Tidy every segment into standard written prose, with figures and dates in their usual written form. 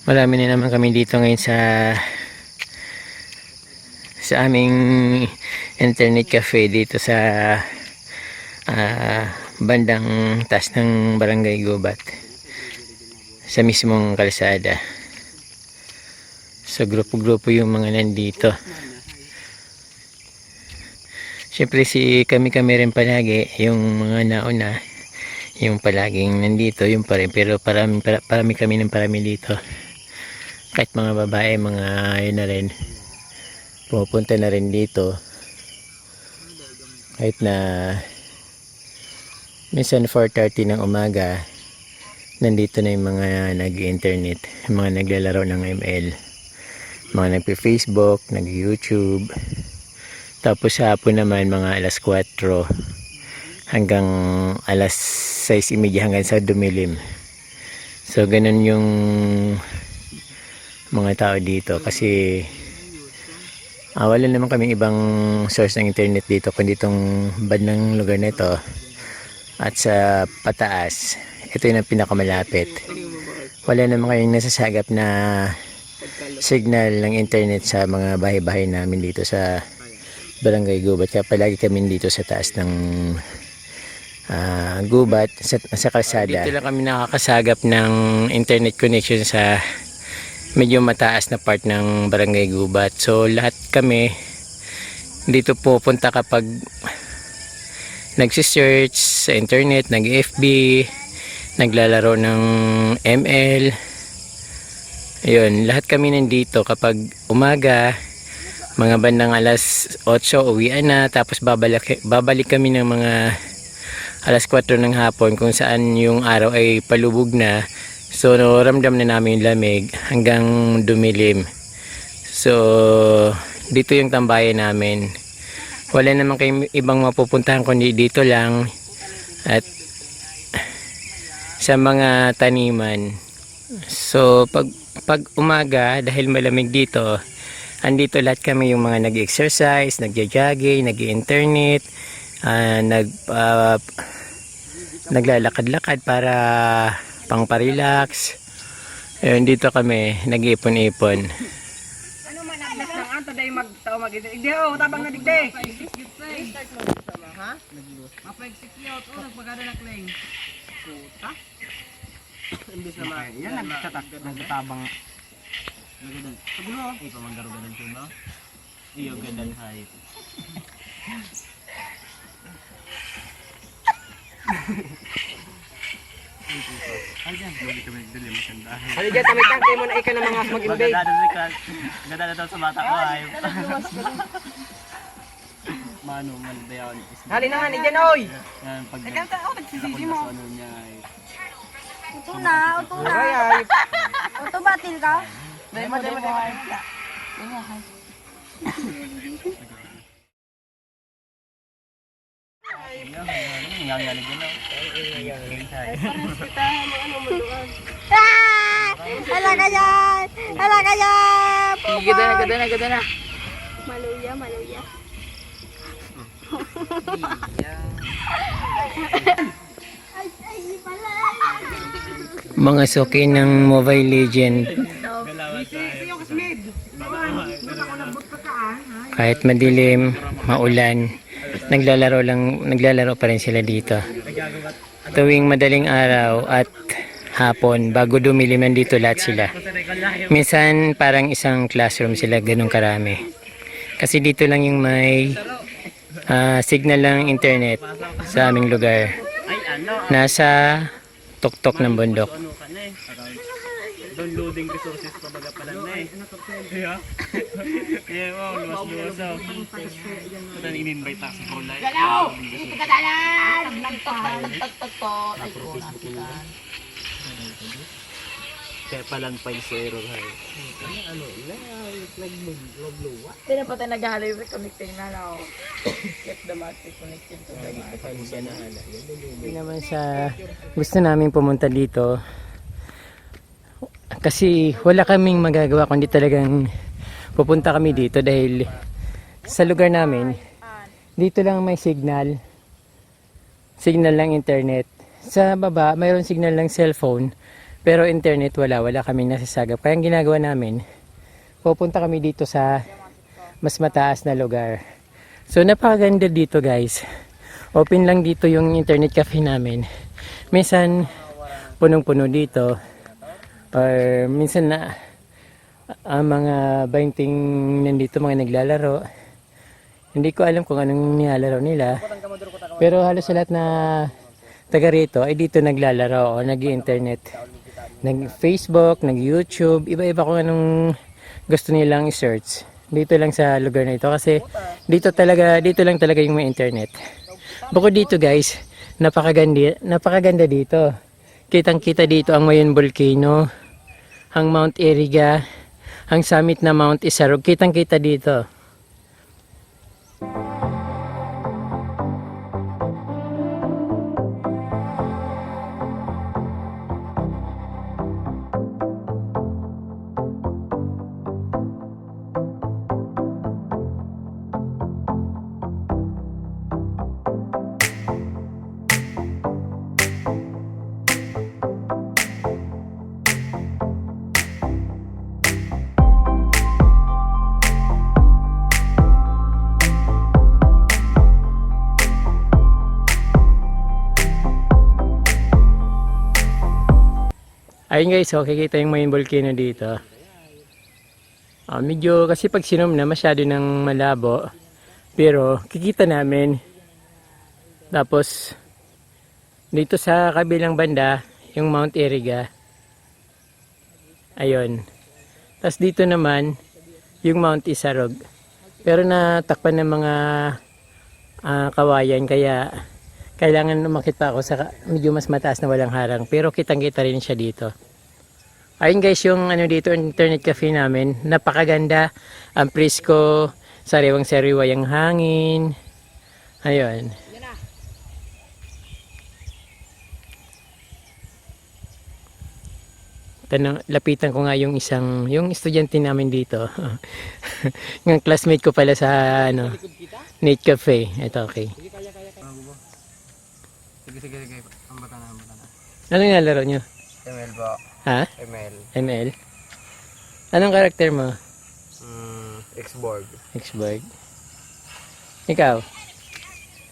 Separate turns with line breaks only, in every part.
Marami na naman kami dito ngayon sa aming internet cafe dito sa bandang taas ng Barangay Gubat, sa mismong kalsada. So grupo-grupo yung mga nandito. Siyempre kami rin palagi, yung mga nauna, yung palaging nandito, yung pa rin. Pero parami kami ng parami dito. Kahit mga babae, mga yun na rin, pupunta na rin dito. Kahit na minsan 4:30 ng umaga, nandito na yung mga nag-internet, yung mga naglalaro ng ML, mga nagpe-Facebook, nag-YouTube. Tapos sa hapon naman mga alas 4 hanggang alas 6:30 hanggang sa dumilim. So ganun yung mga tao dito kasi wala naman kaming ibang source ng internet dito kundi itong bandang lugar na ito. At sa pataas, ito yung pinakamalapit. Wala naman kayong nasasagap na signal ng internet sa mga bahay-bahay namin dito sa Barangay Gubat. Kaya palagi kami dito sa taas ng Gubat, sa kalsada. Dito lang kami nakakasagap ng internet connection sa medyo mataas na part ng Barangay Gubat. So lahat kami dito pupunta kapag nagsisearch sa internet, nag-FB, naglalaro ng ML. Ayun, lahat kami nandito kapag umaga, mga bandang alas 8 uwian na, tapos babalik kami ng mga alas 4 ng hapon kung saan yung araw ay palubog na. So ramdam na namin yung lamig hanggang dumilim. So dito yung tambayan namin. Wala naman kayong ibang mapupuntahan kundi dito lang at sa mga taniman. So pag umaga, dahil malamig dito, andito lahat kami, yung mga nag-exercise, nagja-jogging, nag-internet, naglalakad-lakad para pang-relax. Ayun, dito kami nag-ipon-ipon.
Ano man ang anak ng anto dahil magtao mag-hindi o tabang na digde. Ha? Mapa-execute o nagpagada na claim. Puta. Imbis na yan nagtatabang. Nagadan. Sagulo. Ay pamanggaro gadan ko no. Iyo gadan hay. Halika kami kay mo na ika ng mga mag-invade.
Ganda na daw sa mata ko ay. Mano man dayon.
Hali na nga ni Jan oy.
Yan pag
nagsisisi mo.
ano niya ay.
Uto na.
Ay.
Uto batil ka?
Dahil mo.
Nangyayari din no.
Hala ka dyan! Hala ka dyan!
Gada na.
Maluya.
Mga suki ng Mobile Legend. Kahit madilim, maulan, naglalaro pa rin sila dito. Tuwing madaling araw at hapon, bago dumilim, nandito lahat sila. Minsan parang isang classroom sila, ganun karami. Kasi dito lang yung may signal ng internet sa aming lugar. Nasa tuktok ng bundok.
Downloading resources pa baga pala na eh. Yeah, wow, luwas-luwas oh. Ito in-invite tayo sa Cola.
Galaw! Ito ka dalan! Nagtok. Ay, ko nakitan.
Kaya palang file sa error hay.
Hindi na pati nag-halay reconnecting na now. Get the battery connected to the battery.
Hindi naman sa gusto namin pumunta dito kasi wala kaming magagawa kundi talagang pupunta kami dito dahil sa lugar namin dito lang may signal ng internet. Sa baba mayroon signal ng cellphone Pero internet wala kaming nasasagap. Kaya ang ginagawa namin, pupunta kami dito sa mas mataas na lugar. So napakaganda dito guys. Open lang dito yung internet cafe namin. Minsan punong-puno dito. Or minsan na mga 20 nandito mga naglalaro. Hindi ko alam kung anong nilalaro nila. Pero halos sa lahat na taga rito ay dito naglalaro o nag-internet. Nag-Facebook, nag-YouTube, iba-iba kung anong gusto nilang i-search. Dito lang sa lugar na ito kasi dito lang talaga yung may internet. Bukod dito guys, napakaganda dito. Kitang-kita dito ang Mayon Volcano, ang Mount Iriga, ang summit na Mount Isarog. Kitang-kita dito. Ayun guys, okay kita yung Mayon Volcano dito. Medyo kasi pag sinom na masyado ng malabo. Pero kikita namin. Tapos dito sa kabilang banda, yung Mount Iriga. Ayun. Tapos dito naman, yung Mount Isarog. Pero natakpan ng mga kawayan kaya kailangan umakit pa ako sa medyo mas mataas na walang harang. Pero kitang-kita rin siya dito. Ayun guys, yung dito, internet cafe namin. Napakaganda. Ang presko, sariwang-sariwa yung hangin. Ayun. Lapitan ko nga yung estudyante namin dito. Yung classmate ko pala sa Net Cafe. Ito, okay.
Sige. Ambatan na.
Ano yung nalaro nyo?
ML po.
Ha?
ML.
ML? Anong karakter mo?
Xborg.
Xborg. Ikaw?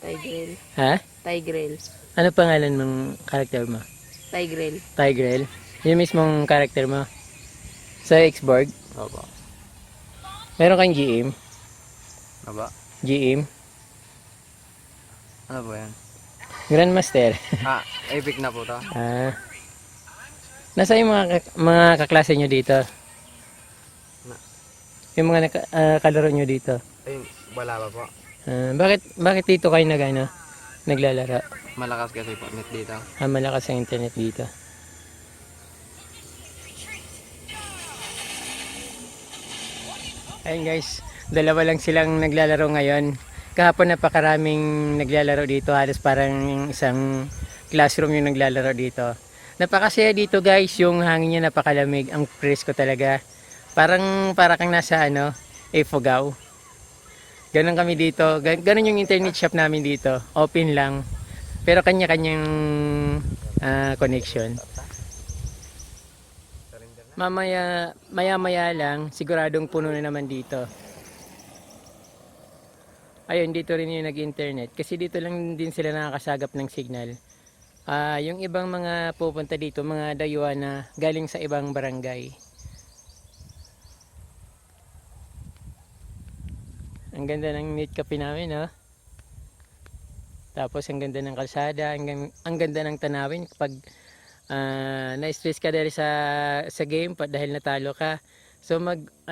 Tigrel.
Ha?
Tigrel.
Ano pangalan mong karakter mo?
Tigrel.
Tigrel? Yung mismong karakter mo? Sa Xborg?
Opo.
Meron kang GM?
Aba?
GM?
Ano po yan?
Grandmaster?
Epic na po to.
Nasa yung mga kaklase nyo dito? Yung mga kalaro nyo dito?
Ayun, wala pa po.
Bakit dito kayo naglalaro?
Malakas kasi po net dito.
Malakas ang internet dito. Ayun guys, dalawa lang silang naglalaro ngayon. Kahapon napakaraming naglalaro dito, halos parang isang classroom yung naglalaro dito. Napakasaya dito guys, yung hangin niya napakalamig, ang presko talaga. Para kang nasa Ifugao. Ganon kami dito, ganon yung internet shop namin dito, open lang. Pero kanya-kanyang connection. Maya-maya lang, siguradong puno na naman dito. Ayun, dito rin yung nag-internet. Kasi dito lang din sila nakakasagap ng signal. Yung ibang mga pupunta dito, mga dayuhan na galing sa ibang barangay. Ang ganda ng Net Cafe namin, no? Tapos ang ganda ng kalsada, ang ganda ng tanawin kapag na-stress ka dahil sa game dahil natalo ka. So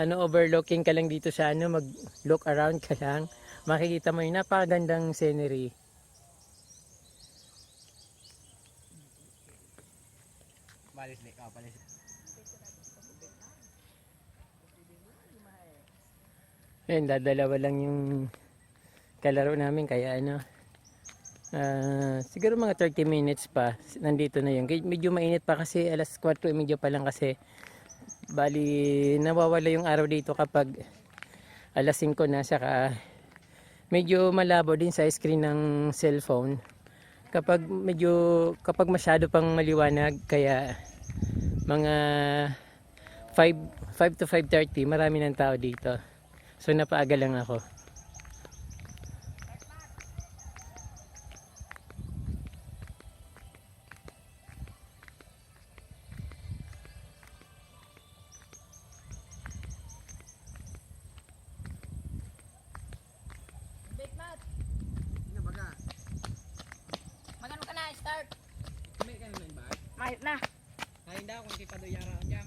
overlooking ka lang dito sa mag-look around ka lang. Makikita mo yung napakagandang scenery. Ayun, dadalawa lang yung kalaro namin kaya siguro mga 30 minutes pa nandito na yun. Medyo mainit pa kasi alas 4:30 pa lang kasi bali nawawala yung araw dito kapag alas 5 na, saka medyo malabo din sa screen ng cellphone kapag masyado pang maliwanag, kaya mga 5 to 5:30, marami ng tao dito. So napaaga lang ako.
Big Mat,
Ano baga?
magano ka na, start.
May ka naman ba?
Mahit na.
Kain daw kung kipadoyara ang jam.